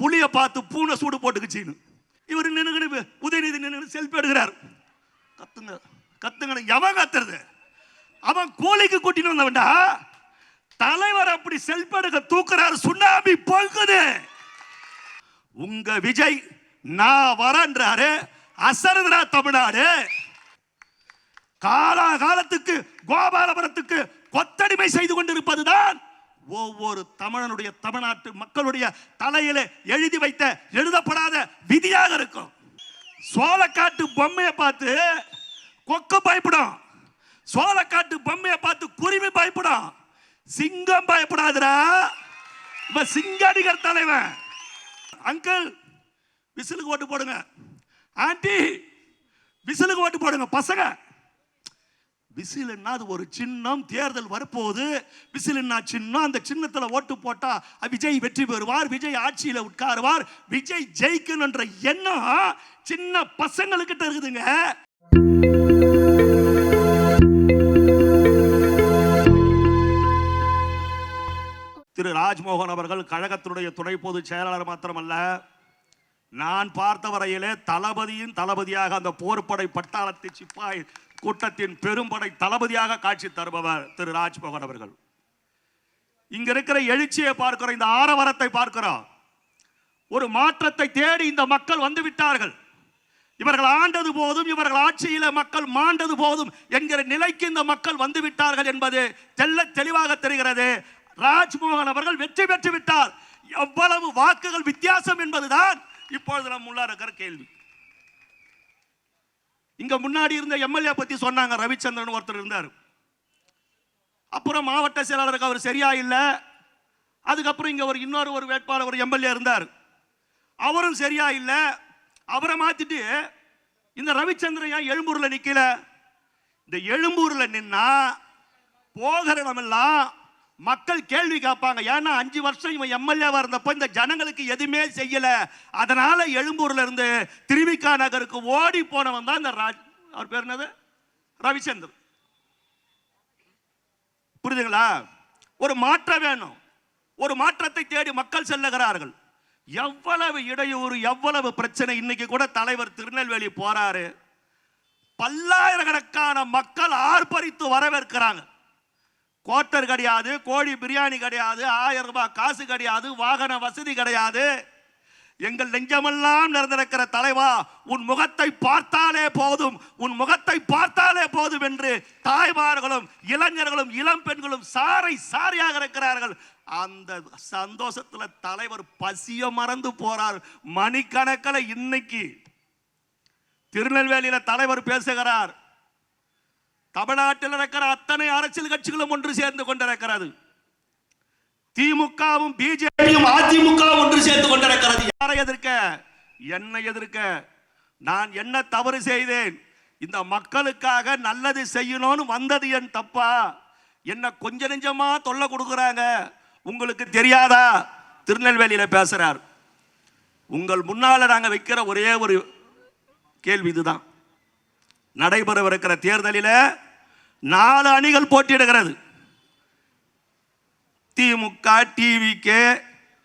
புலியை பார்த்து பூனை சூடு போட்டுக்குச்சின்னு இவர் நின்று உதயநிதி நின்று செல்ஃபி எடுக்கிறார். கத்துங்க கத்துங்க, எவன் கத்துறது? அவன் கோழிக்கு கூட்டின்னு வந்தவன்டா. தலைவர் அப்படி செல்ஃபி எடுக்க தூக்குறாரு, சுனாமி பொங்குது. உங்க விஜய் நான் வரன்றாரு, அசருதுரா தமிழ்நாடு. காலாகாலத்துக்கு கோபாலபுரத்துக்கு கொத்தடிமை செய்து கொண்டிருப்பதுதான் ஒவ்வொரு தமிழனுடைய தமிழ்நாட்டு மக்களுடைய தலையில எழுதி வைத்த எழுதப்படாத விதியாக இருக்கும். சோளக்காட்டு பொம்மையை பார்த்து கொக்கு பயப்படும், சோளக்காட்டு பொம்மையை பார்த்து குருவி பயப்படும், சிங்கம் பயப்படாதுடா. சிங்காடிகர் தலைவன். அங்கிள் விசிலுக்கு ஓட்டு போடுங்க, ஆண்டி விசிலுக்கு ஓட்டு போடுங்க. பசங்க விசில்னா அது ஒரு சின்னம், தேர்தல் வரப்போகுது. விசில்னா சின்னம், அந்த சின்னத்தில் ஓட்டு போட்டா விஜய் வெற்றி பெறுவார், விஜய் ஆட்சியில் உட்காருவார், விஜய் ஜெயிக்கணுன்ற எண்ணம் சின்ன பசங்களுக்கிட்ட இருக்குதுங்க. திரு ராஜ்மோகன் அவர்கள் கழகத்தினுடைய துணை பொதுச் செயலாளர் மாத்திரமல்ல, நான் பார்த்த வரையிலே தளபதியின் தளபதியாக அந்த போர்ப்படை பட்டாளத்தை சிப்பாய் கூட்டத்தின் பெரும்படை தளபதியாக காட்சி தருபவர் திரு ராஜ்மோகன் அவர்கள். இங்க இருக்கிற எழுச்சியை பார்க்கிறோம், இந்த ஆரவரத்தை பார்க்கிறோம். ஒரு மாற்றத்தை தேடி இந்த மக்கள் வந்து விட்டார்கள். இவர்கள் ஆண்டது போதும், இவர்கள் ஆட்சியில மக்கள் மாண்டது போதும் என்கிற நிலைக்கு இந்த மக்கள் வந்து விட்டார்கள் என்பது தெல்ல தெளிவாக தெரிகிறது. ராஜ்மோகன் அவர்கள் வெற்றி பெற்று விட்டார். எவ்வளவு வாக்குகள் வித்தியாசம் என்பதுதான் இப்பொழுது நம் முன்னாடி இருக்கிற கேள்வி. இங்க முன்னாடி இருந்த எம்எல்ஏ பத்தி சொன்னாங்க, ரவிச்சந்திரன் ஒருத்தர் இருந்தார். அப்புறம் மாவட்ட செயலாளருக்கு அவர் சரியா இல்லை. அதுக்கப்புறம் இங்க இன்னொரு வேட்பாளர் ஒரு எம்எல்ஏ இருந்தார், அவரும் சரியா இல்லை. அவரை மாத்திட்டு இந்த ரவிச்சந்திரன் ஏன் எழும்பூர்ல நிக்கல? இந்த எழும்பூர்ல நின்னா போகிற இடமெல்லாம் மக்கள் கேள்வி கேட்பாங்க. ஏன்னா 5 வருஷம் இவன் எம்எல்ஏவா இருந்தப்ப இந்த ஜனங்களுக்கு எதுவுமே செய்யல. அதனால எழும்பூர்ல இருந்து திருவிக்கா நகருக்கு ஓடி போனவன் தான் இந்த அவர் பேர் என்னது, ரவிச்சந்திரன். புரியுதுங்களா? ஒரு மாற்றம் வேணும், ஒரு மாற்றத்தை தேடி மக்கள் செல்லுகிறார்கள். எவ்வளவு இடையூறு, எவ்வளவு பிரச்சனை. இன்னைக்கு கூட தலைவர் திருநெல்வேலி போறாரு, பல்லாயிரக்கணக்கான மக்கள் ஆர்ப்பரித்து வரவேற்கிறாங்க. கோட்டர் கிடையாது, கோழி பிரியாணி கிடையாது, 1000 ரூபாய் காசு கிடையாது, வாகன வசதி கிடையாது. எங்கள் நெஞ்சமெல்லாம் நிறைந்திருக்கிற தலைவா, உன் முகத்தை பார்த்தாலே போதும், உன் முகத்தை பார்த்தாலே போதும் என்று தாய்மார்களும் இளைஞர்களும் இளம் பெண்களும் சாரை சாரியாக இருக்கிறார்கள். அந்த சந்தோஷத்துல தலைவர் பசிய மறந்து போறார். மணிக்கணக்கில் இன்னைக்கு திருநெல்வேலியில தலைவர் பேசுகிறார். தமிழ்நாட்டில் இருக்கிற அத்தனை அரசியல் கட்சிகளும் ஒன்று சேர்ந்து கொண்டிருக்கிறது. திமுகவும் பிஜேபியும் அதிமுகவும் ஒன்று சேர்ந்து கொண்டிருக்கிறது. யாரை எதிர்க்க? என்னை எதிர்க்க. நான் என்ன தவறு செய்தேன்? இந்த மக்களுக்காக நல்லது செய்யணும்னு வந்தது என் தப்பா? என்ன கொஞ்ச நெஞ்சமா தொல்லை கொடுக்குறாங்க, உங்களுக்கு தெரியாதா? திருநெல்வேலியில பேசுறார். உங்கள் முன்னால நாங்க வைக்கிற ஒரே ஒரு கேள்வி இதுதான். நடைபெறவிருக்கிற தேர்தலில் 4 அணிகள் போட்டியிடுகிறது. திமுக, டிவிகே,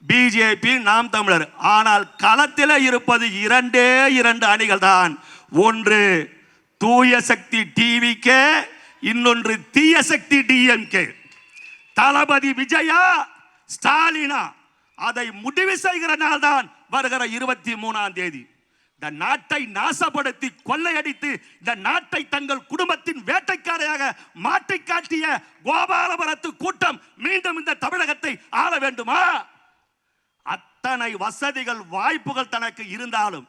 பிஜேபி, நாம் தமிழர். ஆனால் களத்தில் இருப்பது 2 அணிகள் தான். ஒன்று தூய சக்தி டிவிகே, இன்னொன்று தீய சக்தி டிஎம்கே. தளபதி விஜயா ஸ்டாலினா அதை முடிவு செய்கிற நாள் தான் வருகிற 23ஆம் தேதி. இந்த நாட்டை நாசப்படுத்தி கொள்ளையடித்து இந்த நாட்டை தங்கள் குடும்பத்தின் வேட்டைக்காரையாக மாற்றி காட்டிய கோபாலபுரத்து கூட்டம் மீண்டும் இந்த தமிழகத்தை ஆள வேண்டுமா? அத்தனை வசதிகள் வாய்ப்புகள் தனக்கு இருந்தாலும்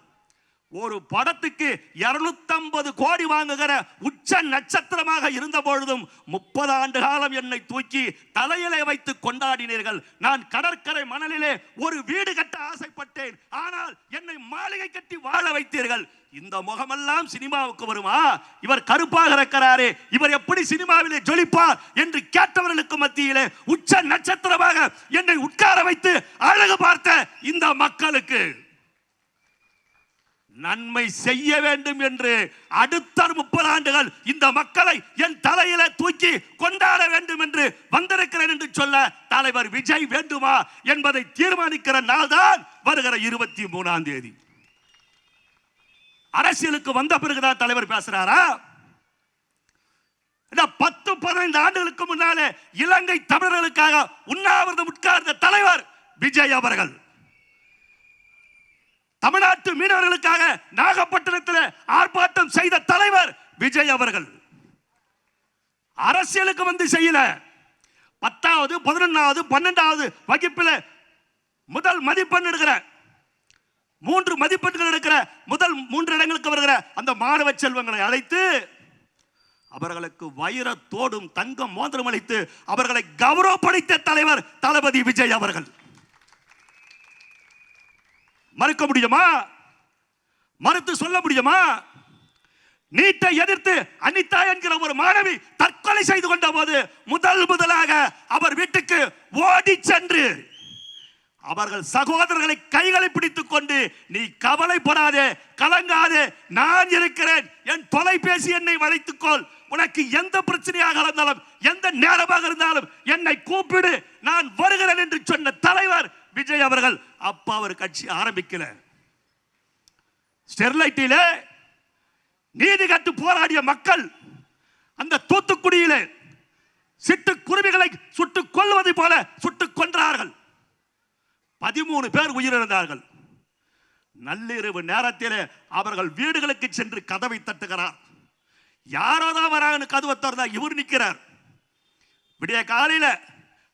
ஒரு படத்துக்கு 250 கோடி வாங்குகிற உச்ச நட்சத்திரமாக இருந்த பொழுதும் 30 ஆண்டு காலம் என்னை தூக்கி தலையிலே வைத்து கொண்டாடினீர்கள். நான் கடற்கரை மணலிலே ஒரு வீடு கட்ட ஆசைப்பட்டேன், ஆனால் என்னை மாளிகை கட்டி வாழ வைத்தீர்கள். இந்த முகமெல்லாம் சினிமாவுக்கு வருமா? இவர் கருப்பாக இருக்கிறாரே, இவர் எப்படி சினிமாவிலே ஜொலிப்பார் என்று கேட்டவர்களுக்கு மத்தியிலே உச்ச நட்சத்திரமாக என்னை உட்கார வைத்து அழகு பார்த்த இந்த மக்களுக்கு நன்மை செய்ய வேண்டும் என்று அடுத்த 30 ஆண்டுகள் இந்த மக்களை என் தலையில தூக்கி கொண்டாட வேண்டும் என்று வந்திருக்கிறேன் என்று சொல்ல தலைவர் விஜய் வேண்டுமா என்பதை தீர்மானிக்கிற நாள் தான் வருகிற 23ஆம் தேதி. அரசியலுக்கு வந்த பிறகுதான் தலைவர் பேசுறாரா? 10-15 ஆண்டுகளுக்கு முன்னாலே இலங்கை தமிழர்களுக்காக உண்ணாவிரதம் உட்கார்ந்த தலைவர் விஜய் அவர்கள், தமிழ்நாட்டு மீனவர்களுக்காக நாகப்பட்டினத்தில் ஆர்ப்பாட்டம் செய்த தலைவர் விஜய் அவர்கள் அரசியலுக்கு வந்து செய்யல. 10வது 11வது 12வது வகுப்பில் முதல் மதிப்பெண் எடுக்கிற 3 மதிப்பெண்கள் எடுக்கிற முதல் 3 இடங்களுக்கு வருகிற அந்த மாணவ செல்வங்களை அழைத்து அவர்களுக்கு வைர தோடும் தங்கம் மோதிரம் அளித்து அவர்களை கௌரவப்படுத்திய தலைவர் தளபதி விஜய் அவர்கள். மறுக்க முடியுமா? மறுத்து சொல்ல முடியுமா? நீட்டை எதிர்த்து அனிதா என்கிற ஒரு மாணவி தற்கொலை செய்து கொண்ட போது முதலாக அவர் வீட்டுக்கு ஓடி சென்று அவர்கள் சகோதரர்களை கைகளை பிடித்துக் கொண்டு, நீ கவலைப்படாதே, கலங்காதே, நான் இருக்கிறேன், என் தொலைபேசி எண்ணை வளைத்துக்கொள், உனக்கு எந்த பிரச்சனையாக இருந்தாலும் எந்த நேரமாக இருந்தாலும் என்னை கூப்பிடு, நான் வருகிறேன் என்று சொன்ன தலைவர் விஜய் அவர்கள். அப்பா அவர் கட்சி ஆரம்பிக்கல. ஸ்டெர்லைட்டிலே நீதி கட்டு போராடிய மக்கள் அந்த தூத்துக்குடியிலே சிட்டு குருவிகளை சுட்டுக் கொள்வது போல சுட்டுக் கொன்றார்கள். 13 பேர் உயிரிழந்தார்கள். நள்ளிரவு நேரத்திலே அவர்கள் வீடுகளுக்கு சென்று கதவை தட்டுகிறார். யாரோதான் வராங்கன்னு கதவை திறந்தா இவர் நிற்கிறார். விடிய காலையில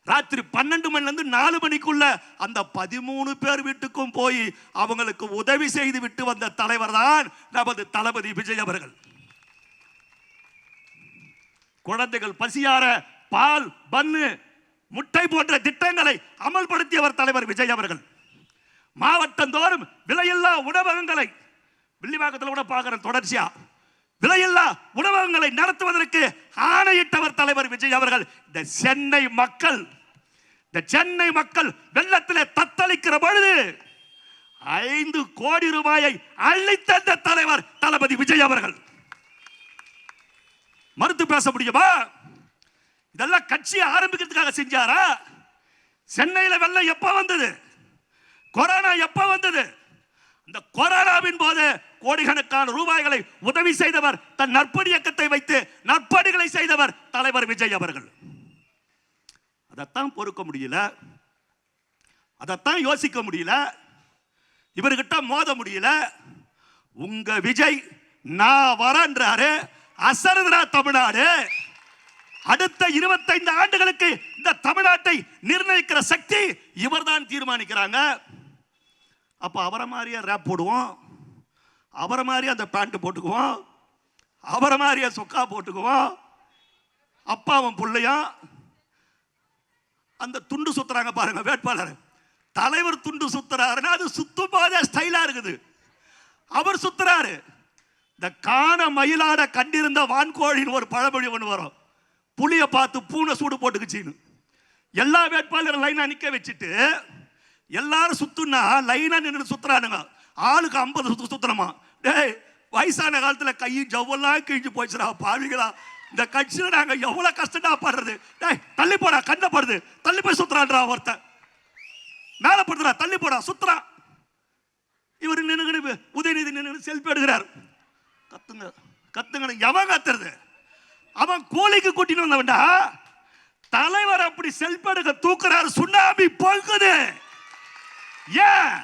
ராத்திரி 12 மணிலிருந்து 4 மணிக்குள்ள அந்த 13 பேர் வீட்டுக்கும் போய் அவங்களுக்கு உதவி செய்து விட்டு வந்த தலைவர் தான் நமது தளபதி விஜய் அவர்கள். குழந்தைகள் பசியார பால், பன்னு, முட்டை போன்ற திட்டங்களை அமல்படுத்தியவர் தலைவர் விஜய் அவர்கள். மாவட்டந்தோறும் விலையில்லா உணவகங்களை, வில்லிவாக்கத்தில் கூட பார்க்கிறேன் தொடர்ச்சியா, விலையில்லா உணவகங்களை நடத்துவதற்கு ஆணையிட்டவர் தலைவர் விஜய் அவர்கள். இந்த சென்னை மக்கள் வெள்ளத்திலே தத்தளிக்கிற பொழுது 5 கோடி ரூபாயை அள்ளித்தந்த தலைவர் தளபதி விஜய் அவர்கள். மறுத்து பேச முடியுமா? இதெல்லாம் கட்சியை ஆரம்பிக்கிறதுக்காக செஞ்சாரா? சென்னையில் வெள்ளம் எப்ப வந்தது? கொரோனா எப்ப வந்தது? இந்த கொரோனாவின் போது கோடிக்கணக்கான ரூபாய்களை உதவி செய்தவர், தன் நற்பணி இயக்கத்தை வைத்து நற்பணிகளை செய்தவர் தலைவர் விஜய் அவர்கள். அதைத்தான் பொறுக்க முடியல, அதைத்தான் யோசிக்க முடியல, இவர்கிட்ட மோத முடியல. உங்க விஜய் நான் வரன்றாரு, அசருதா தமிழ்நாடு. அடுத்த 25 ஆண்டுகளுக்கு இந்த தமிழ்நாட்டை நிர்ணயிக்கிற சக்தி இவர்தான் தீர்மானிக்கிறாங்க. அப்ப அவரை மாதிரியே ரேப் போடுவோம், அவரை மாதிரியே அந்த பேண்ட் போட்டுக்குவோம், அவரை மாதிரியே சொக்கா போட்டுக்குவோம். அப்பாவும் பிள்ளையும் அந்த துண்டு சுத்துறாங்க பாருங்க வேட்பாளர். தலைவர் துண்டு சுத்துறாருன்னா அது சுத்தும் போதே ஸ்டைலா இருக்குது. அவர் சுத்துறாரு. இந்த காண மயிலாட கண்டிருந்த வான்கோழின்னு ஒரு பழமொழி ஒன்று வரும். புளிய பார்த்து பூனை சூடு போட்டுக்குச்சின்னு எல்லா வேட்பாளரும் லைனா நிக்க வச்சுட்டு எல்லாரும் சுத்துனா லைனா நின்று சுத்துறானுங்க. ஆளுக்கு 50 சுத்தணுமா? டேய், வயசான காலத்துல கையும் ஜவ்வெல்லாம் கிழிஞ்சு போச்சுடா பாவிகளா. இந்த கட்சியில நாங்க எவ்வளவு கஷ்டமா படுறது. டேய், தள்ளி போடா, கண்ணப்படுது, தள்ளி போய் சுத்துறான்றா ஒருத்தன். மேல படுத்துறா, தள்ளி போடா, சுத்துறான். இவர் நின்று உதயநிதி நின்று செல்ஃபி எடுக்கிறார். கத்துங்க கத்துங்க, எவன் கத்துறது? அவன் கூலிக்கு கூட்டிட்டு வந்தவன்டா. தலைவர் அப்படி செல்ஃபி எடுக்க தூக்குறாரு, சுனாமி பொங்குது. ஏன்?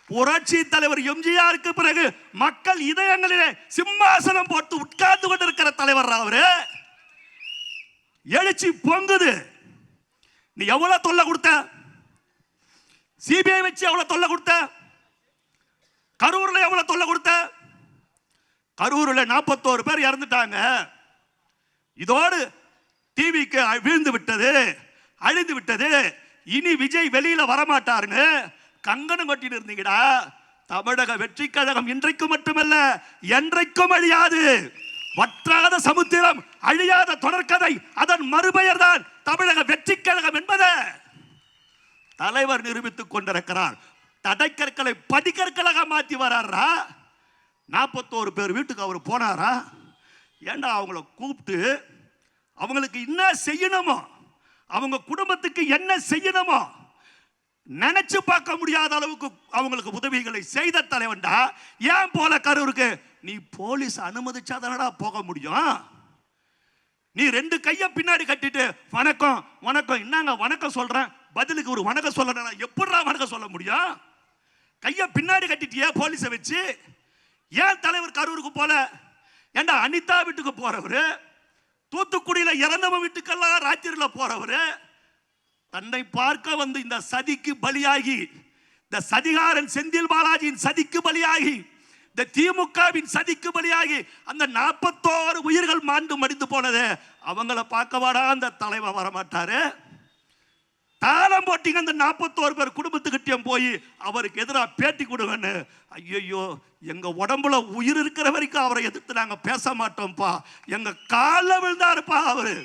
புரட்சி தலைவர் எம்ஜிஆருக்கு பிறகு மக்கள் இதயங்களிலே சிம்மாசனம் போட்டு உட்கார்ந்து கொண்டிருக்கிற தலைவர் அவரு. எழுச்சி பொங்குது. நீ எவ்வளவு தொல்லை கொடுத்த? சிபிஐ வச்சு எவ்வளவு தொல்லை கொடுத்த? கரூர்ல எவ்வளவு தொல்லை கொடுத்த? கரூர்ல 41 பேர் இறந்துட்டாங்க. இதோடு டிவிக்கு வீழ்ந்து விட்டது, அழிந்து விட்டது. இனி விஜய் வெளியில வரமாட்டாருன்னு கங்கணம் கட்டிட்டு இருந்தீங்கடா. தமிழக வெற்றி கழகம் இன்றைக்கு மட்டுமல்ல என்றைக்கும் அழியாது. வற்றாத சமுத்திரம், அழியாத தொடர்கதை, அதன் மறுபெயர் தான் தமிழக வெற்றி கழகம் என்பதை தலைவர் நிரூபித்துக் கொண்டிருக்கிறார். தடைக்கற்களை படிக்கற்களாக மாற்றி வர்றாரா? 41 பேர் வீட்டுக்கு அவர் போனாரா? ஏண்டா அவங்கள கூப்பிட்டு அவங்களுக்கு என்ன செய்யணுமோ, அவங்க குடும்பத்துக்கு என்ன செய்யணுமோ நினைச்சு பார்க்க முடியாத அளவுக்கு அவங்களுக்கு உதவிகளை செய்த தலைவன்டா. ஏன் போல கரூருக்கு? நீ போலீஸ் அனுமதிச்சாதானடா போக முடியும். நீ 2 கையை பின்னாடி கட்டிட்டு வணக்கம் வணக்கம் என்னங்க வணக்கம் சொல்றேன், பதிலுக்கு ஒரு வணக்கம் சொல்ல எப்படிடா வணக்கம் சொல்ல முடியும்? கையை பின்னாடி கட்டிட்டியே போலீஸை வச்சு. ஏன் தலைவர் கரூருக்கு போல? ஏண்டா அனிதா வீட்டுக்கு போறவரு, தூத்துக்குடியில இறந்தவன் வீட்டுக்கெல்லாம் ராத்திரியில் போறவரு, தன்னை பார்க்க வந்து இந்த சதிக்கு பலியாகி, இந்த சதிகாரன் செந்தில் பாலாஜியின் சதிக்கு பலியாகி, இந்த திமுகவின் சதிக்கு பலியாகி அந்த 41 உயிர்கள் மாண்டு மடிந்து போனது, அவங்கள பார்க்கவாடா அந்த தலைவர் வரமாட்டாரு? தாளம் போட்டிங்க அந்த 41 பேர் குடும்பத்துக்கிட்டையும் போய் அவருக்கு எதிராக பேட்டி கொடுங்கன்னு. ஐயோ, எங்க உடம்புல உயிர் இருக்கிற வரைக்கும் அவரை எதிர்த்து நாங்க பேச மாட்டோம்ப்பா, எங்க காலில் விழுந்தாருப்பா அவரு,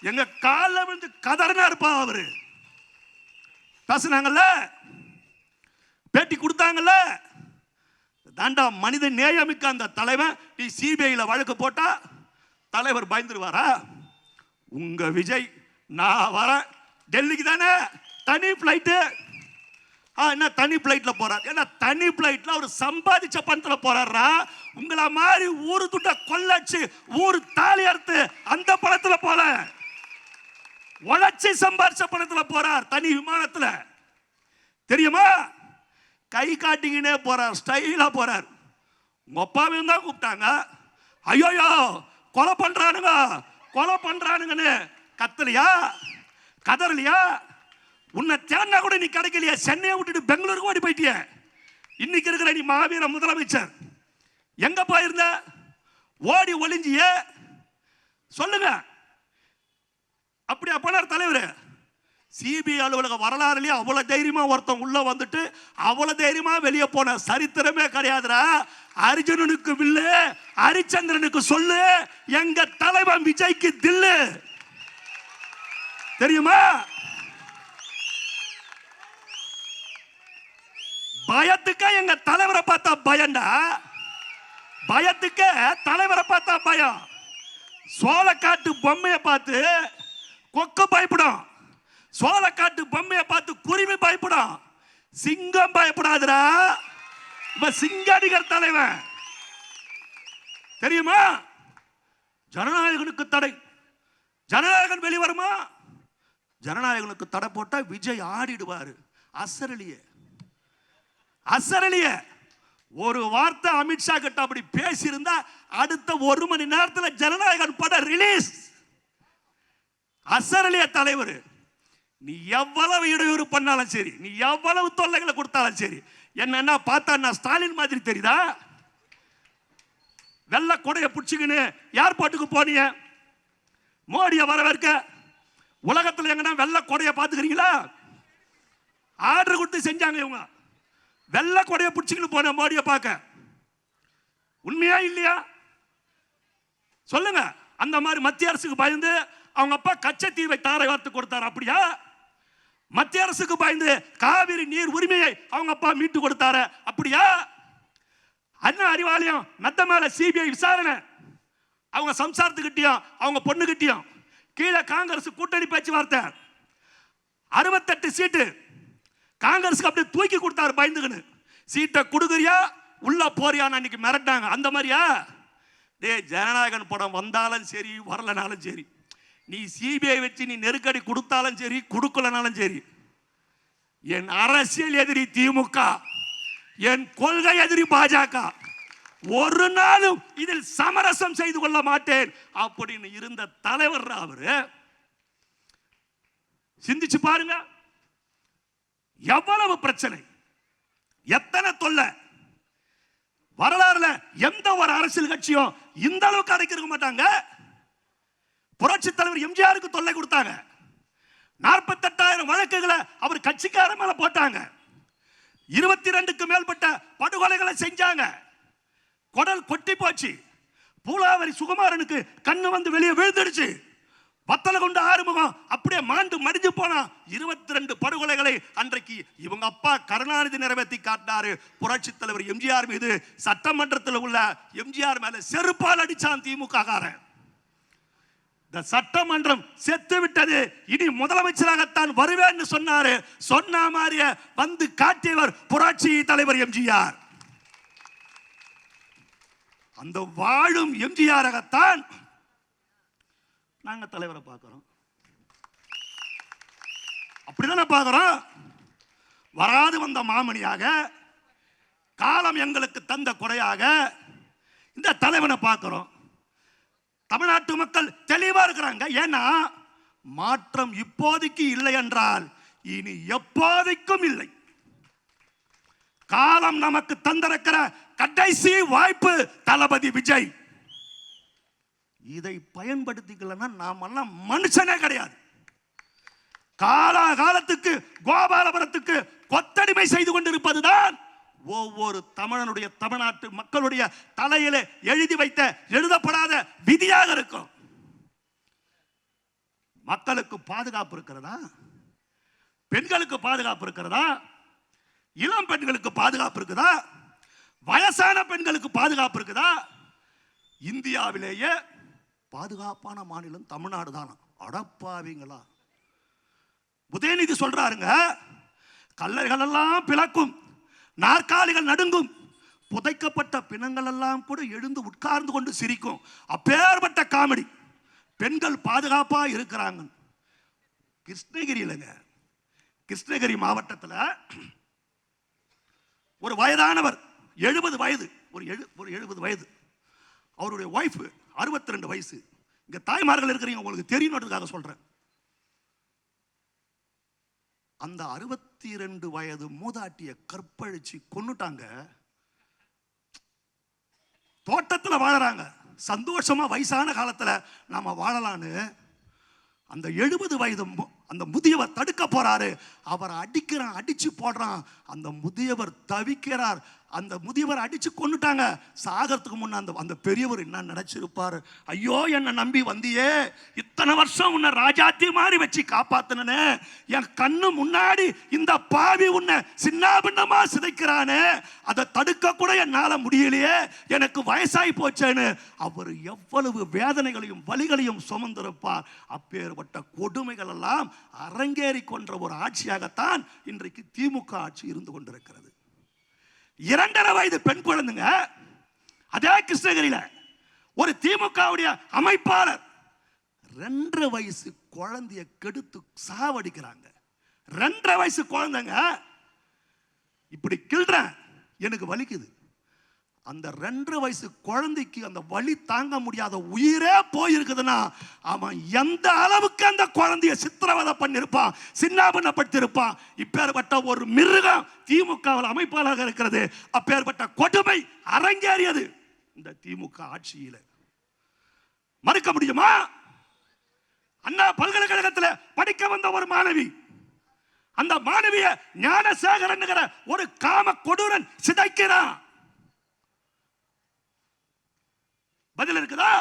எங்க காலில் விழுந்து கதறினாருப்பா அவரு. பேசினாங்கல்ல, பேட்டி கொடுத்தாங்கல்ல. தாண்டா மனித நேயமிக்க அந்த தலைவன். நீ சிபிஐல வழக்கு போட்டா தலைவர் பயந்துருவாரா? உங்க விஜய் நான் வரேன் டெல்லிக்கு தானே, தனி பிளைட்டு. என்ன தனி பிளைட்ல போறார்? ஏன்னா தனி பிளைட்ல அவர் சம்பாதிச்ச பணத்துல போறாரா? உங்களை மாதிரி ஊரு துட்ட கொள்ளச்சு ஊரு தாலி அறுத்து அந்த பணத்துல போல, உழைச்சி சம்பாதிச்ச பணத்துல போறார் தனி விமானத்துல. தெரியுமா? கை காட்டிங்கன்னே போறார், ஸ்டைலா போறார். உங்க அப்பாவையும் தான் கூப்பிட்டாங்க. ஐயோ கொலை பண்றானுங்க கொலை பண்றானுங்கன்னு கத்தலையா, கதறலையா? உன்னை தேடினா கூட நீ கிடைக்கலையா? சென்னையை விட்டுட்டு பெங்களூருக்கு ஓடி போயிட்டிய. இன்னைக்கு இருக்கிற நீ மாவீர முதலமைச்சர், எங்க போயிருந்த? ஓடி ஒளிஞ்சிய சொல்லுங்க. அப்படியா போனார் தலைவர்? சிபிஐ அலுவலக வரலாறுலயே அவ்வளவு தைரியமா ஒருத்தன் உள்ள வந்துட்டு அவ்வளவு தைரியமா வெளியே போன சரித்திரமே கிடையாதுடா. அர்ஜுனனுக்கு வில்லு, ஹரிச்சந்திரனுக்கு சொல்லு, எங்க தலைவன் விஜய்க்கு தில்லு. தெரியுமா? பயத்துக்கு எங்க தலைவரை பார்த்தா பயம்டா, பயத்துக்கு தலைவரை பார்த்தா பயம். சோளக்காட்டு பொம்மையை பார்த்து கொக்கு பயப்படும், சோளக்காட்டு பொம்மையை பார்த்து குருவி பயப்படும், சிங்கம் பயப்படாதுடா. சிங்கடிகர் தலைவன். தெரியுமா? ஜனநாயகனுக்கு தடை, ஜனநாயகன் வெளிவருமா? ஜனநாயகனுக்கு தடை போட்டா விஜய் ஆடிடுவாரு. அசரலியே அசரலியே ஒரு வார்த்தை அமித்ஷா கிட்ட அப்படி பேசியிருந்தா அடுத்த 1 மணி நேரத்தில் ஜனநாயகன் படம் ரிலீஸ். அசரலிய தலைவர். நீ எவ்வளவு இடையூறு பண்ணாலும் சரி, நீ எவ்வளவு தொல்லைகளை கொடுத்தாலும் சரி, என்னன்னா பார்த்தா நான் ஸ்டாலின் மாதிரி தெரியுதா? வெள்ள கொடைய பிடிச்சிக்கின்னு ஏர்போர்ட்டுக்கு போனீங்க, மோடியை வரவேற்க. உலகத்தில் எங்கன்னா வெள்ள கொடைய பார்த்துக்கிறீங்களா? ஆர்டர் கொடுத்து செஞ்சாங்க இவங்க. வெள்ள கொடைய பிடிச்சிக்கின்னு போன மோடியை பார்க்க. உண்மையா இல்லையா சொல்லுங்க? அந்த மாதிரி மத்திய அரசுக்கு பயந்து அவங்க அப்பா கச்சத்தீவை தாரை வார்த்து கொடுத்தார். அப்படியா? மத்திய அரசுக்கு பயந்து காவிரி நீர் உரிமையை அவங்க அப்பா மீட்டு கொடுத்தாரு. அப்படியா? அண்ணா அறிவாலயம் மெத்த மேல சிபிஐ விசாரணை, அவங்க சம்சாரத்துக்கிட்டையும் அவங்க பொண்ணுகிட்டையும். கீழே காங்கிரஸ் கூட்டணி பேச்சுவார்த்தை, 68 சீட்டு காங்கிரஸுக்கு அப்படியே தூக்கி கொடுத்தாரு பயந்துக்குன்னு. சீட்டை கொடுக்குறியா உள்ள போறியான்னு அன்னைக்கு மிரட்டாங்க. அந்த மாதிரியா? டே, ஜனநாயகன் படம் வந்தாலும் சரி வரலனாலும் சரி, நீ சிபிஐ வச்சு நீ நெருக்கடி கொடுத்தாலும் சரி கொடுக்கலனாலும் சரி, என் அரசியல் எதிரி திமுக, என் கொள்கை எதிரி பாஜக, ஒரு நாளும் இதில் சமரசம் செய்து கொள்ள மாட்டேன் அப்படின்னு இருந்த தலைவர் அவரு. சிந்திச்சு பாருங்க, எவ்வளவு பிரச்சனை, எத்தனை தொல்லை. வரலாறுல எந்த ஒரு அரசியல் கட்சியும் இந்த அளவுக்கு அடைக்க மாட்டாங்க. புரட்சி தலைவர் எம்ஜிஆருக்கு தொல்லை கொடுத்தாங்க. 48,000 வழக்குகளை அவர் கட்சிக்கார மேல போட்டாங்க. 22க்கு மேற்பட்ட படுகொலைகளை செஞ்சாங்க. குடல் கொட்டி போச்சு. பூலாவரி சுகுமாரனுக்கு கண்ணு வந்து வெளியே விழுந்துடுச்சு. வத்தல கொண்டு ஆறுமுகம் அப்படியே மாண்டு மடிஞ்சு போனா. 22 படுகொலைகளை அன்றைக்கு இவங்க அப்பா கருணாநிதி நிறைவேற்றி காட்டினாரு. புரட்சி தலைவர் எம்ஜிஆர் மீது சட்டமன்றத்தில் உள்ள எம்ஜிஆர் மேல செருப்பால் அடிச்சான் திமுக காரன். இந்த சட்டமன்றம் செத்து விட்டது, இனி முதலமைச்சராகத்தான் வருவேன்னு சொன்னாரு. சொன்ன மாதிரியே வந்து காட்டியவர் புரட்சி தலைவர் எம்ஜிஆர். அந்த வாழும் எம்ஜிஆராகத்தான் நாங்க தலைவரை பார்க்கிறோம். அப்படிதானே பார்க்கிறோம். வராது வந்த மாமணியாக, காலம் எங்களுக்கு தந்த கொடையாக இந்த தலைவனை பார்க்கிறோம். தமிழ்நாட்டு மக்கள் தெளிவா இருக்கிறாங்க. ஏன்னா மாற்றம் இப்போதைக்கு இல்லை என்றால் இனி எப்போதைக்கும் இல்லை. காலம் நமக்கு தந்திருக்கிற கடைசி வாய்ப்பு தளபதி விஜய். இதை பயன்படுத்திக்கலன்னா நாமெல்லாம் மனுஷனே கிடையாது. காலகாலத்துக்கு கோபாலபுரத்துக்கு கொத்தடிமை செய்து கொண்டிருப்பதுதான் ஒவ்வொரு தமிழனுடைய, தமிழ்நாட்டு மக்களுடைய தலையிலே எழுதி வைத்த எழுதப்படாத விதியாக இருக்கும். மக்களுக்கு பாதுகாப்பு இருக்கிறதா? பெண்களுக்கு பாதுகாப்பு இருக்கிறதா? இளம் பெண்களுக்கு பாதுகாப்பு இருக்குதா? வயசான பெண்களுக்கு பாதுகாப்பு இருக்குதா? இந்தியாவிலேயே பாதுகாப்பான மாநிலம் தமிழ்நாடு தானா? அடப்பாவீங்களா! உதயநிதி சொல்றாருங்க, கல்லறைகள் எல்லாம் பிளக்கும், நாற்காலிகள் நடுங்கும், புதைக்கப்பட்ட பிணங்கள் எல்லாம் கூட எழுந்து உட்கார்ந்து கொண்டு சிரிக்கும். அப்பேற்பட்ட காமெடி. பெண்கள் பாதுகாப்பா இருக்கிறாங்க. கிருஷ்ணகிரியிலங்க, கிருஷ்ணகிரி மாவட்டத்தில் ஒரு வயதானவர் 70 வயது, ஒரு 70 வயது, அவருடைய ஒய்ஃப் 62 வயசு. இங்க தாய்மார்கள் இருக்கிறீங்க, உங்களுக்கு தெரியணுன்றதுக்காக சொல்றேன். அந்த 62 வயது மூதாட்டிய கற்பழிச்சு கொன்னுட்டாங்க. தோட்டத்தில் வாழறாங்க, சந்தோஷமா வயசான காலத்துல நாம வாழலான்னு அந்த 70 வயது அந்த முதியவர் தடுக்க போறாரு. அவர் அடிக்கிறான், அடிச்சு போடுறான். அந்த முதியவர் தவிக்கிறார். அந்த முதியவர் அடிச்சு கொன்னுட்டாங்க. சாகறதுக்கு முன்ன அந்த பெரியவர் என்ன நினைச்சிருப்பாரு? ஐயோ, என்ன நம்பி வந்தியே, இத்தனை வருஷம் உன்னை ராஜாத்தி மாதிரி வச்சு காப்பாத்தினே, என் கண்ணு முன்னாடி இந்த பாவி உன்னை சின்னாபின்னமா சிதைக்கிறானே, அதை தடுக்க கூட என்னால முடியலையே, எனக்கு வயசாகி போச்சேன்னு அவர் எவ்வளவு வேதனைகளையும் வலிகளையும் சுமந்திருப்பார். அப்பேற்பட்ட கொடுமைகள் எல்லாம் அரங்கேறி கொன்ற ஒரு ஆட்சியாகத்தான் இன்றைக்கு திமுக ஆட்சி இருந்து கொண்டிருக்கிறது. 2.5 வயது பெண் குழந்தைங்க, அதே கிருஷ்ணகிரியில ஒரு திமுகவுடைய அமைப்பாளர் 2.5 வயசு குழந்தைய கெடுத்து சாவடிக்கிறாங்க. 2.5 வயசு குழந்தைங்க இப்படி கிள்றேன், எனக்கு வலிக்குது. அந்த 2.5 வயசு குழந்தைக்கு அந்த வலி தாங்க முடியாத உயிரே போயிருக்குதுன்னா அவன் எந்த அளவுக்கு அந்த குழந்தைய சித்திரவதை பண்ணிருப்பான், சின்னாபின்னப்படுத்திருப்பான். இப்பேற்பட்ட ஒரு மிருகம் திமுக அமைப்பாளராக இருக்கிறது. அப்பேற்பட்ட கொடுமை அரங்கேறியது இந்த திமுக ஆட்சியில. மறுக்க முடியுமா? அண்ணா பல்கலைக்கழகத்தில் படிக்க வந்த ஒரு மாணவி, அந்த மாணவிய ஞானசேகரன் ஒரு காம கொடூரன் சிதைக்கிறான். பதில் இருக்குதா?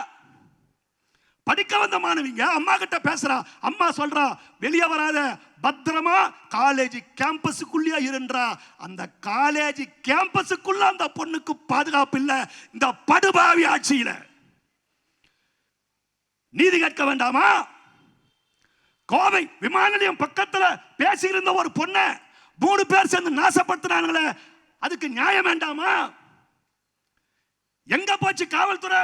படிக்க வந்த மாணவிங்க அம்மா கிட்ட பேசுறா. அம்மா சொல்றா, வெளியே வராத, பத்திரமா காலேஜ் கேம்பஸுக்குள்ளே இருன்றா. அந்த காலேஜ் கேம்பஸுக்குள்ள அந்த பொண்ணுக்கு பாதுகாப்பு இல்ல இந்த படுபாவி ஆட்சியில. நீதி கேட்க வேண்டாமா? கோவை விமான நிலையம் பக்கத்துல பேசியிருந்த ஒரு பொண்ணை 3 பேர் சேர்ந்து நாசப்படுத்தினாங்களே, அதுக்கு நியாயம் வேண்டாமா? எங்க போச்சு காவல்துறை?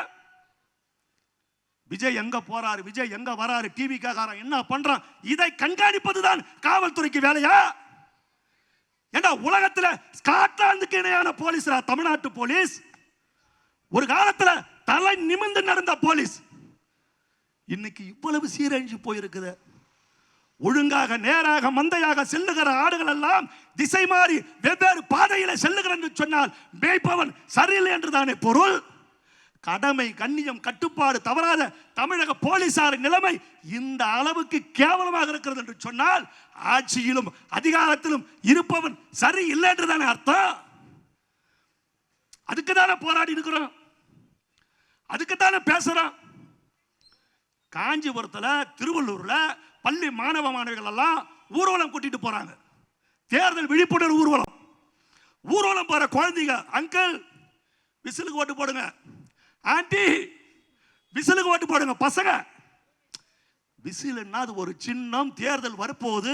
விஜய் எங்க போறாரு, விஜய் எங்க வராரு, டிவி காரன் என்ன பண்றான், இதை கண்காணிப்பதுதான் காவல்துறைக்கு வேலையா? ஏன்னா உலகத்துல ஸ்காட்லாந்துக்கு இணையான போலீஸ் தமிழ்நாட்டு போலீஸ். ஒரு காலத்துல தலை நிமிர்ந்து நடந்த போலீஸ் இன்னைக்கு இவ்வளவு சீரழிஞ்சு போயிருக்குது. ஒழுங்காக நேராக மந்தையாக செல்லுகிற ஆடுகள் எல்லாம் திசை மாறி வெவ்வேறு பாதையில செல்லுகிற என்று சொன்னால் மேய்ப்பவன் சரியில்லை என்றுதானே பொருள். கடமை கண்ணியம் கட்டுப்பாடு தவறாத தமிழக போலீசார் நிலைமை இந்த அளவுக்கு கேவலமாக இருக்கிறது என்று சொன்னால் ஆட்சியிலும் அதிகாரத்திலும் இருப்பவன் சரி இல்லை என்றுதானே அர்த்தம். அதுக்கு தானே போராடி இருக்கிறோம், அதுக்கு தானே பேசுறோம். காஞ்சிபுரத்தில் திருவள்ளூர்ல பள்ளி மாணவ மாணவிகள் எல்லாம் ஊர்வலம் கூட்டிட்டு போறாங்க. தேர்தல் விழிப்புணர்வு ஊர்வலம். ஊர்வலம் போற குழந்தைங்க, அங்கிள் விசிலுக்கு ஓட்டு போடுங்க, ஆண்டி விசிலுக்கு ஓட்டு போடுங்க. பசங்க விசில்னா அது ஒரு சின்னம். தேர்தல் வரப்போகுது,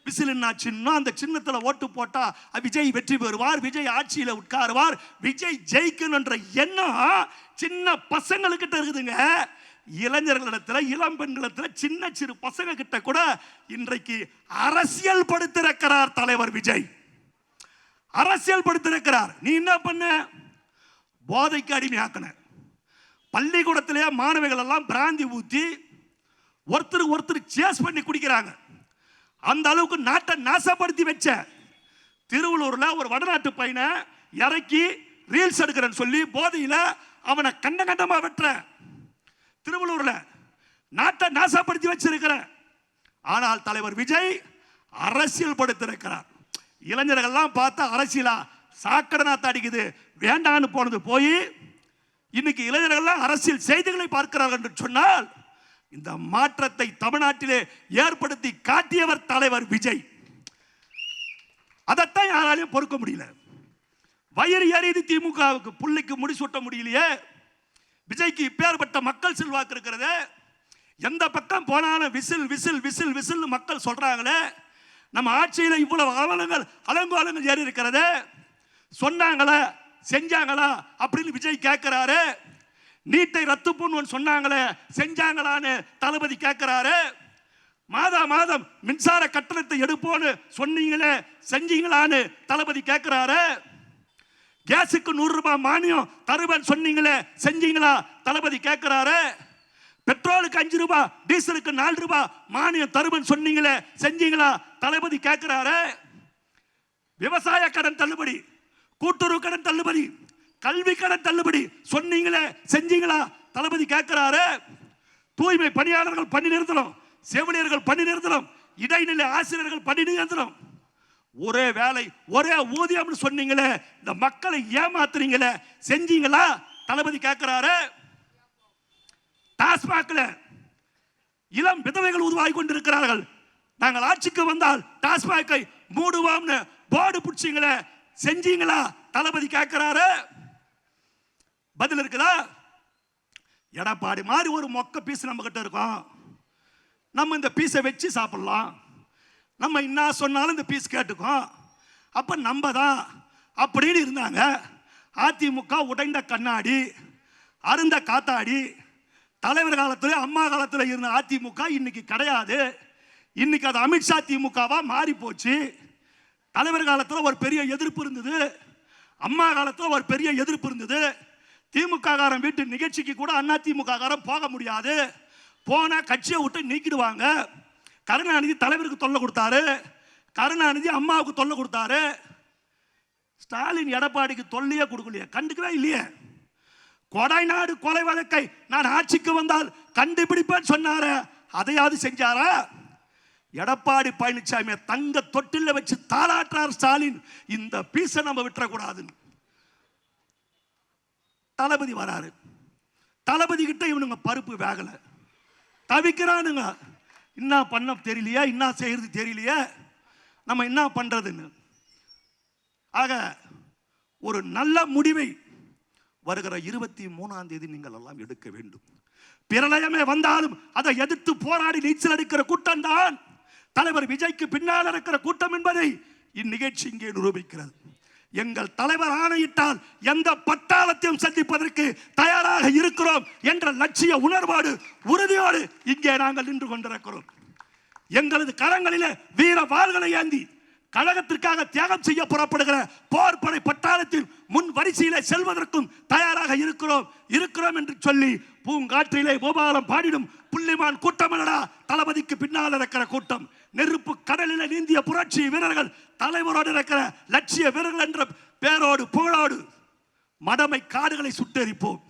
விசில்னா சின்னம். அந்த சின்னத்தில் ஓட்டு போட்டா விஜய் வெற்றி பெறுவார், விஜய் ஆட்சியில் உட்காருவார், விஜய் ஜெயிக்கணுன்ற எண்ணம் சின்ன பசங்களுக்கிட்ட இருக்குதுங்க. இளைஞர்களிடத்தில், இளம் பெண்களிடத்தில், சின்ன சிறு பசங்க கிட்ட கூட இன்றைக்கு அரசியல் படுத்திருக்கிறார் தலைவர் விஜய். அரசியல் படுத்திருக்கிறார். நீ என்ன பண்ண? போதைக்கு அடிமையாக்கின. பள்ளிக்கூடத்திலேயே மாணவிகள் எல்லாம் பிராந்தி ஊத்தி ஒருத்தருக்கு ஒருத்தர் சேஸ் பண்ணி குடிக்கிறாங்க. அந்த அளவுக்கு நாட்டை நாசப்படுத்தி வச்ச திருவள்ளூர்ல ஒரு வடநாட்டு பையனை இறக்கி ரீல்ஸ் எடுக்கிறேன்னு சொல்லி போதையில அவனை கண்ட கண்டமா வெற்ற. திருவள்ளூர்ல நாட்டை நாசப்படுத்தி வச்சிருக்கிற. ஆனால் தலைவர் விஜய் அரசியல் படுத்திருக்கிறார். இளைஞர்கள்லாம் பார்த்தா அரசியலா சாக்கடை அடிக்குது வேண்டான்னு போனது போய் இன்னைக்கு இளைஞர்கள் அரசியல் செய்திகளை பார்க்கிறார்கள் என்று சொன்னால் இந்த மாற்றத்தை தமிழ்நாட்டிலே ஏற்படுத்தி காட்டியவர் தலைவர் விஜய். அதைத்தான் யாராலையும் பொறுக்க முடியல. வயிறு எறிது திமுகவுக்கு, புள்ளிக்கு முடிசூட்ட முடியலையே. விஜய்க்கு இப்பேற்பட்ட மக்கள் செல்வாக்கு இருக்கிறது. எந்த பக்கம் போனாலும் விசில் விசில் விசில் விசில் மக்கள் சொல்றாங்களே. நம்ம ஆட்சியில் இவ்வளவு அலங்கோலங்கள் ஏறி இருக்கிறது. சொன்னாங்களா செஞ்சாங்களா அப்படின்னு விஜய் கேட்கிறாரு. நீட்டை ரத்து பண்ணுவோன்னு சொன்னாங்களே, செஞ்சாங்களான்னு தளபதி கேட்கிறாரு. மாதம் மின்சார கட்டணத்தை எடுப்போன்னு சொன்னீங்களே, செஞ்சீங்களான்னு தளபதி கேட்கிறாரு. கேஸுக்கு 100 ரூபாய் மானியம் தருவன் சொன்னீங்களே, செஞ்சீங்களா தளபதி கேட்கிறாரு. பெட்ரோலுக்கு 5 ரூபாய், டீசலுக்கு 4 ரூபாய் மானியம் தருவன் சொன்னீங்களே, செஞ்சீங்களா தளபதி கேட்கிறாரு. விவசாய கடன் தள்ளுபடி, கூட்டுறவு கடன் தள்ளுபடி, கல்வி கடன் தள்ளுபடி சொன்னீங்களே, செஞ்சீங்களா தளபதி கேட்கிறாரு. தூய்மை பணியாளர்கள் பணி நிறுத்தணும், செவிலியர்கள் பணி நிறுத்தணும், இடைநிலை ஆசிரியர்கள் பணி நிறுத்தணும். ஒரே வேலை ஒரே ஊதியம் சொன்னீங்களே, இந்த மக்களை ஏமாத்துறீங்களே, செஞ்சீங்களா தளபதி கேட்கிறாரு. டாஸ்மாக்ல இளம் விதவைகள் உருவாகி கொண்டிருக்கிறார்கள். நாங்கள் ஆட்சிக்கு வந்தால் டாஸ்மாகை மூடுவோம்னு போர்டு பிடிச்சீங்களே, செஞ்சீங்களா தளபதி கேட்கிறாரு. பதில் இருக்குதா? எடப்பாடி மாதிரி ஒரு மொக்க பீஸ் நம்ம கிட்ட இருக்கும். நம்ம இந்த பீஸை வச்சு சாப்பிடலாம். நம்ம என்ன சொன்னாலும் இந்த பீஸ் கேட்டுக்கும். அப்ப நம்ம தான் அப்படின்னு இருந்தாங்க. அதிமுக உடைந்த கண்ணாடி, அருந்த காத்தாடி. தலைவர் காலத்துல அம்மா காலத்துல இருந்த அதிமுக இன்னைக்கு கிடையாது. இன்னைக்கு அது அமித்ஷா திமுகவா மாறி போச்சு. தலைவர் காலத்தில் ஒரு பெரிய எதிர்ப்பு இருந்தது, அம்மா காலத்தில் ஒரு பெரிய எதிர்ப்பு இருந்தது. திமுக காரன் வீட்டு நிகழ்ச்சிக்கு கூட அண்ணா திமுக காரன் போக முடியாது. போனா கட்சியை விட்டு நீக்கிடுவாங்க. கருணாநிதி தலைவருக்கு தொல்லை கொடுத்தாரு, கருணாநிதி அம்மாவுக்கு தொல்லை கொடுத்தாரு. ஸ்டாலின் எடப்பாடிக்கு தொல்லையே கொடுக்கலையே, கண்டுக்கவே இல்லையே. கொடைநாடு கொலை வழக்கை நான் ஆட்சிக்கு வந்தால் கண்டுபிடிப்பேன் சொன்னார, அதையாவது செஞ்சாரா? எடப்பாடி பழனிசாமி தங்க தொட்டில வச்சு தாளாற்றார் ஸ்டாலின். இந்த பீச நம்ம விட்டுறக்கூடாது. தளபதி வராரு. தளபதி கிட்ட இவனுங்க பருப்பு வேகல, தவிக்கிறானுங்க. என்ன பண்ண தெரியலையா, என்ன செய்யறது தெரியலையே, நம்ம என்ன பண்றதுன்னு. ஆக ஒரு நல்ல முடிவை வருகிற 23ஆம் தேதி நீங்கள் எல்லாம் எடுக்க வேண்டும். பிரளயமே வந்தாலும் அதை எதிர்த்து போராடி நீச்சல் அடிக்கிற கூட்டம் தான் தலைவர் விஜய்க்கு பின்னால் இருக்கிற கூட்டம் என்பதை இந்நிகழ்ச்சி இங்கே நிரூபிக்கிறது. எங்கள் தலைவர் ஆணையிட்டால் எந்த பட்டாளத்தையும் சந்திப்பதற்கு தயாராக இருக்கிறோம் என்ற லட்சிய உணர்வோடு உறுதியோடு இங்கே நாங்கள் நின்று கொண்டிருக்கிறோம். எங்களது கரங்களிலே வீர வாள்களை ஏந்தி கழகத்திற்காக தியாகம் செய்ய புறப்படுகிற போர்படை பட்டாளத்தில் முன் வரிசையிலே செல்வதற்கும் தயாராக இருக்கிறோம் என்று சொல்லி பூங்காற்றிலே கோபாலம் பாடிடும் புள்ளிமான் கூட்டமல்லடா தளபதிக்கு பின்னால் இருக்கிற கூட்டம். நெருப்பு கடலில் நீந்திய புரட்சி வீரர்கள், தலைவரோடு இருக்கிற லட்சிய வீரர்கள் என்ற பேரோடு புகழோடு மடமை காடுகளை சுட்டெரிப்போம்.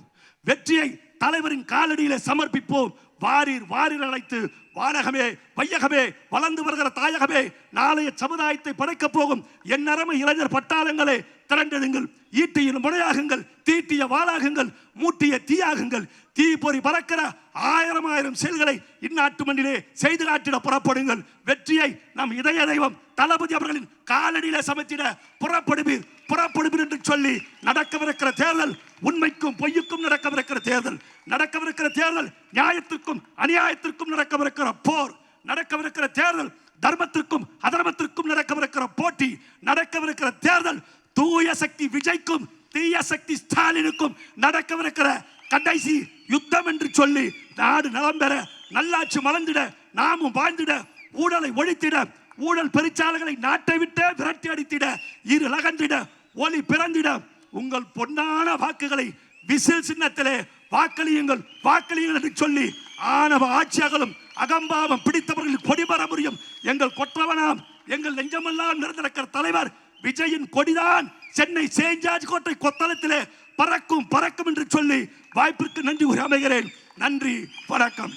வெற்றியை தலைவரின் காலடியிலே சமர்ப்பிப்போம். வாரீர் வாரீர் அழைத்து வானகமே வையகமே வளர்ந்து வருகிற தாயகமே நாளைய சமுதாயத்தை படைக்கப் போகும் என் அருமை இளைஞர் பட்டாளங்களே திரண்டெடுங்கள். ஈட்டியின் முனையாகுங்கள், தீட்டிய வாளாகுங்கள், மூட்டிய தீயாகுங்கள். தீ பொறி பறக்கிற ஆயிரம் செயல்களை இந்நாட்டு மண்ணிலே செய்து காட்டிட புறப்படுங்கள். வெற்றியை நம் இதய தெய்வம் தளபதி அவர்களின் காலடியில சமைத்திட புறப்படுவீர் என்று சொல்லி நடக்கவிருக்கிற தேர்தல் உண்மைக்கும் பொய்யுக்கும் நடக்கவிருக்கிற தேர்தல், நடக்கவிருக்கிற தேர்தல் நியாயத்திற்கும் அநியாயத்திற்கும் நடக்கவிருக்கிற போர், நடக்கவிருக்கிற தேர்தல் தர்மத்திற்கும் அதர்மத்திற்கும் நடக்கவிருக்கிற போட்டி, நடக்கவிருக்கிற தேர்தல் தூய சக்தி விஜய்க்கும் தீய சக்தி ஸ்டாலினுக்கும் நடக்கவிருக்கிற கடைசி யுத்தம் என்று சொல்லி நாடு நலம் பெற, நல்லாட்சி மலர்ந்திட, நாமும் வாழ்ந்திட, ஊழலை ஒழித்திட, ஊழல் பெருச்சாலைகளை நாட்டை விட்டு விரட்டி அடித்திட, இருளகன்றிட, ஒளி பிறந்திட உங்கள் பொன்னான வாக்குகளை விசில் சின்னத்திலே வாக்களியுங்கள் என்று சொல்லி ஆணவ ஆட்சியர்களும் அகம்பாவம் பிடித்தவர்கள் கொடிபர முடியும் எங்கள் கொற்றவனாம் எங்கள் நெஞ்சமெல்லாம் நிறைந்திருக்கிற தலைவர் விஜயின் கொடிதான் சென்னை செயின்ட் ஜார்ஜ் கோட்டை கொத்தளத்திலே பறக்கும் என்று சொல்லி வாய்ப்பிற்கு நன்றி கூறி அமைகிறேன். நன்றி, வணக்கம்.